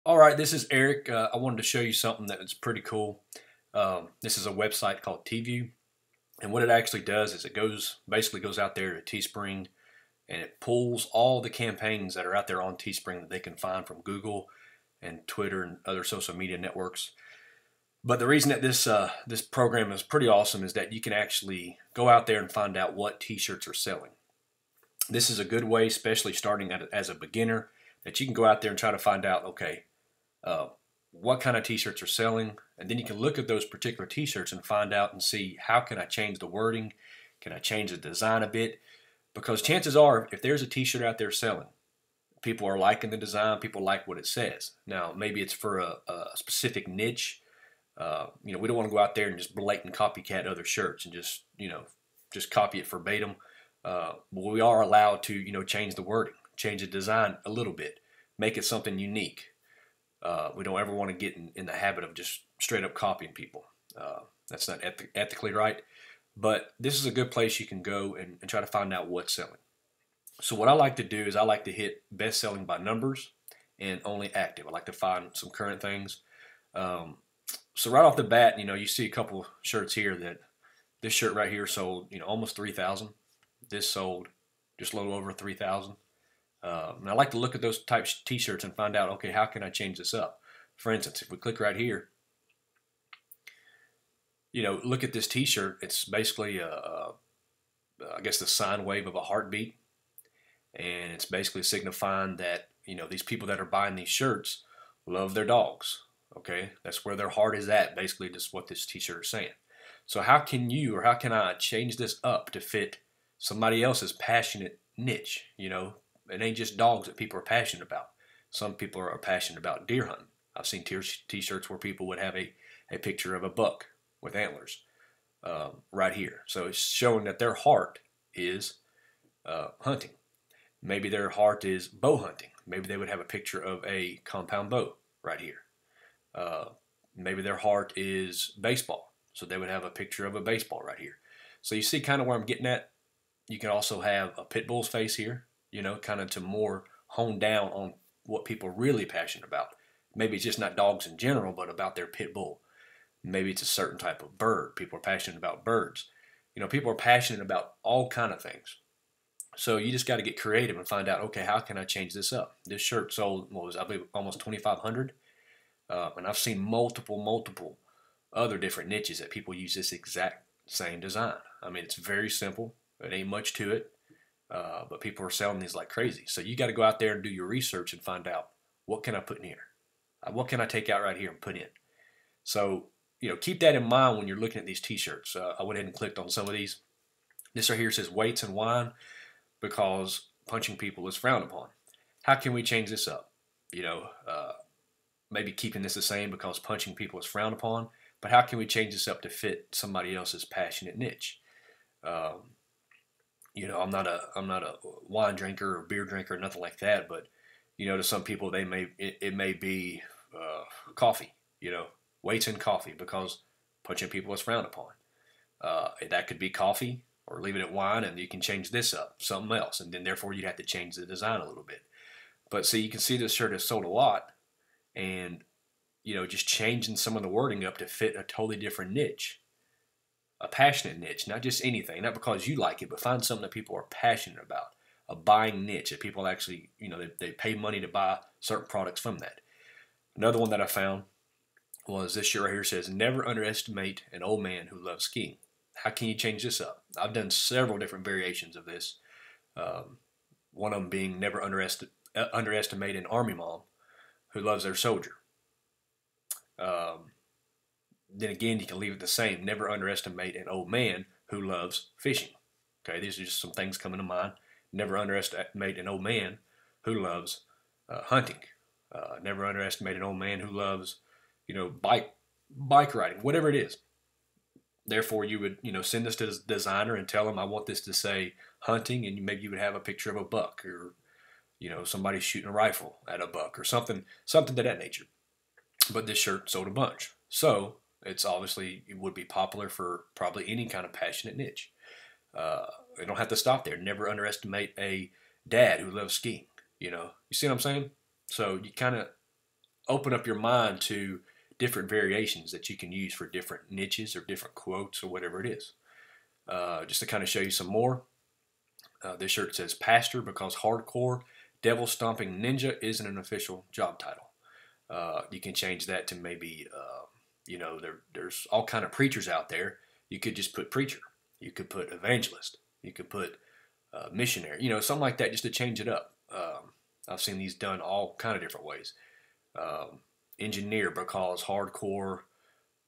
All right, this is Eric. I wanted to show you something that is pretty cool. This is a website called Teeview, and what it actually does is it basically goes out there to Teespring, and it pulls all the campaigns that are out there on Teespring that they can find from Google and Twitter and other social media networks. But the reason that this program is pretty awesome is that you can actually go out there and find out what T-shirts are selling. This is a good way, especially starting as a beginner, that you can go out there and try to find out, okay, uh, what kind of t-shirts are selling, and then you can look at those particular t-shirts and find out and see how can I change the wording, can I change the design a bit, because chances are if there's a t-shirt out there selling, people are liking the design, people like what it says. Now maybe it's for a specific niche. We don't want to go out there and just blatant copycat other shirts and just copy it verbatim. But we are allowed to change the wording, change the design a little bit, make it something unique. We don't ever want to get in the habit of just straight up copying people. That's not ethically right. But this is a good place you can go and try to find out what's selling. So what I like to do is I like to hit best selling by numbers and only active. I like to find some current things. Um, so right off the bat, you see a couple shirts here that this shirt right here sold, almost 3,000. This sold just a little over 3,000. And I like to look at those types of t-shirts and find out, okay, how can I change this up? For instance, if we click right here, look at this t-shirt. It's basically, I guess, the sine wave of a heartbeat. And it's basically signifying that, these people that are buying these shirts love their dogs. Okay, that's where their heart is at, basically, just what this t-shirt is saying. So how can I change this up to fit somebody else's passionate niche? It ain't just dogs that people are passionate about. Some people are passionate about deer hunting. I've seen t-shirts where people would have a picture of a buck with antlers right here. So it's showing that their heart is hunting. Maybe their heart is bow hunting. Maybe they would have a picture of a compound bow right here. Uh, Maybe their heart is baseball. So they would have a picture of a baseball right here. So you see kind of where I'm getting at. You can also have a pit bull's face here, kind of to more hone down on what people are really passionate about. Maybe it's just not dogs in general, but about their pit bull. Maybe it's a certain type of bird. People are passionate about birds. People are passionate about all kind of things. So you just got to get creative and find out, okay, how can I change this up? This shirt sold, I believe, almost 2,500. And I've seen multiple other different niches that people use this exact same design. I mean, it's very simple. It ain't much to it. But people are selling these like crazy. So you got to go out there and do your research and find out, what can I put in here? What can I take out right here and put in? So, keep that in mind when you're looking at these t-shirts. I went ahead and clicked on some of these. This right here says weights and wine because punching people is frowned upon. How can we change this up? Maybe keeping this the same because punching people is frowned upon, but how can we change this up to fit somebody else's passionate niche? Um, I'm not a wine drinker or beer drinker or nothing like that, but to some people it may be coffee. Weights in coffee because punching people is frowned upon. That could be coffee, or leave it at wine, and you can change this up, something else, and then therefore you'd have to change the design a little bit. But see, you can see this shirt has sold a lot, and just changing some of the wording up to fit a totally different niche, a passionate niche, not just anything, not because you like it, but find something that people are passionate about, a buying niche that people actually, they pay money to buy certain products from that. Another one that I found was this shirt right here says, never underestimate an old man who loves skiing. How can you change this up? I've done several different variations of this. One of them being never underestimate an army mom who loves their soldier. Um, then again, you can leave it the same. Never underestimate an old man who loves fishing. Okay, these are just some things coming to mind. Never underestimate an old man who loves hunting. Never underestimate an old man who loves, bike riding, whatever it is. Therefore, you would, send this to the designer and tell them, I want this to say hunting, and maybe you would have a picture of a buck, or somebody shooting a rifle at a buck, or something to that nature. But this shirt sold a bunch, so it would be popular for probably any kind of passionate niche. You don't have to stop there. Never underestimate a dad who loves skiing. You see what I'm saying? So you kind of open up your mind to different variations that you can use for different niches or different quotes or whatever it is. Just to kind of show you some more, this shirt says pastor because hardcore devil stomping ninja isn't an official job title. You can change that to maybe, there's all kind of preachers out there. You could just put preacher. You could put evangelist. You could put missionary. Something like that, just to change it up. I've seen these done all kind of different ways. Engineer because hardcore.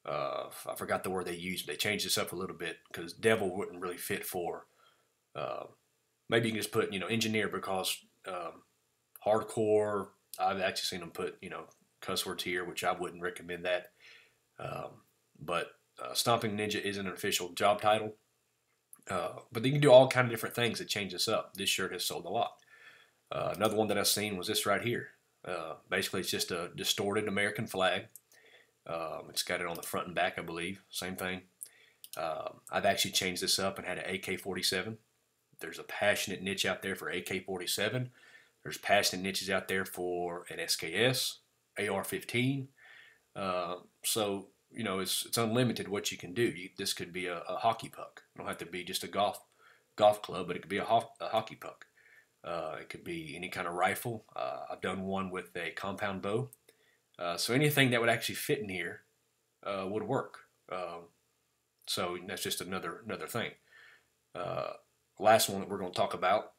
I forgot the word they used, but they changed this up a little bit because devil wouldn't really fit for. Maybe you can just put engineer because hardcore. I've actually seen them put cuss words here, which I wouldn't recommend that. But Stomping Ninja isn't an official job title. But you can do all kind of different things that change this up. This shirt has sold a lot. Another one that I've seen was this right here. Basically, it's just a distorted American flag. It's got it on the front and back, I believe. Same thing. I've actually changed this up and had an AK-47. There's a passionate niche out there for AK-47. There's passionate niches out there for an SKS, AR-15. So it's unlimited what you can do. This could be a hockey puck. It don't have to be just a golf club, but it could be a hockey puck. It could be any kind of rifle. I've done one with a compound bow. So anything that would actually fit in here would work. So that's just another thing. Last one that we're going to talk about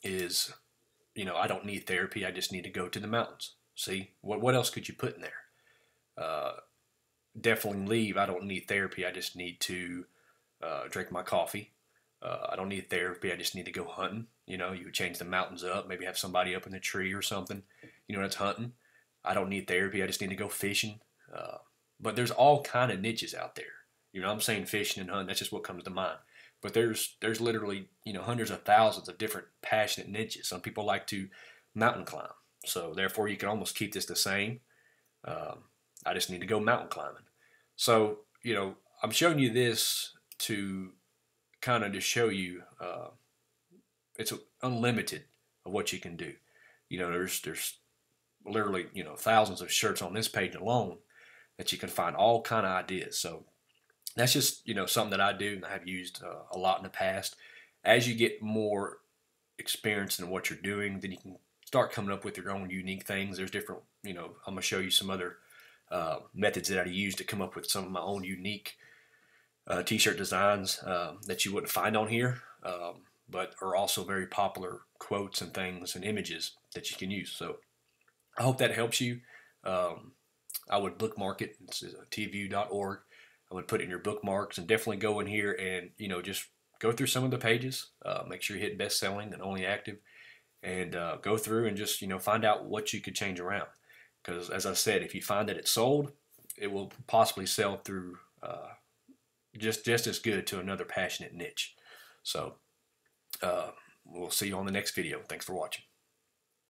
is, I don't need therapy. I just need to go to the mountains. See, what else could you put in there? Definitely leave. I don't need therapy. I just need to drink my coffee. I don't need therapy. I just need to go hunting. You would change the mountains up, maybe have somebody up in a tree or something. That's hunting. I don't need therapy. I just need to go fishing. But there's all kind of niches out there. I'm saying fishing and hunting. That's just what comes to mind. But there's literally hundreds of thousands of different passionate niches. Some people like to mountain climb, so therefore you can almost keep this the same. I just need to go mountain climbing. So I'm showing you this to kind of just show you it's unlimited of what you can do. There's literally thousands of shirts on this page alone that you can find all kind of ideas. So that's just something that I do and I have used a lot in the past. As you get more experience in what you're doing, then you can start coming up with your own unique things. There's different, I'm going to show you some other methods that I use to come up with some of my own unique t-shirt designs that you wouldn't find on here, but are also very popular quotes and things and images that you can use. So I hope that helps you. I would bookmark it. It's teeview.org. I would put it in your bookmarks and definitely go in here and just go through some of the pages. Make sure you hit best selling and only active, and go through and just find out what you could change around. Because as I said, if you find that it's sold, it will possibly sell through just as good to another passionate niche. So we'll see you on the next video. Thanks for watching.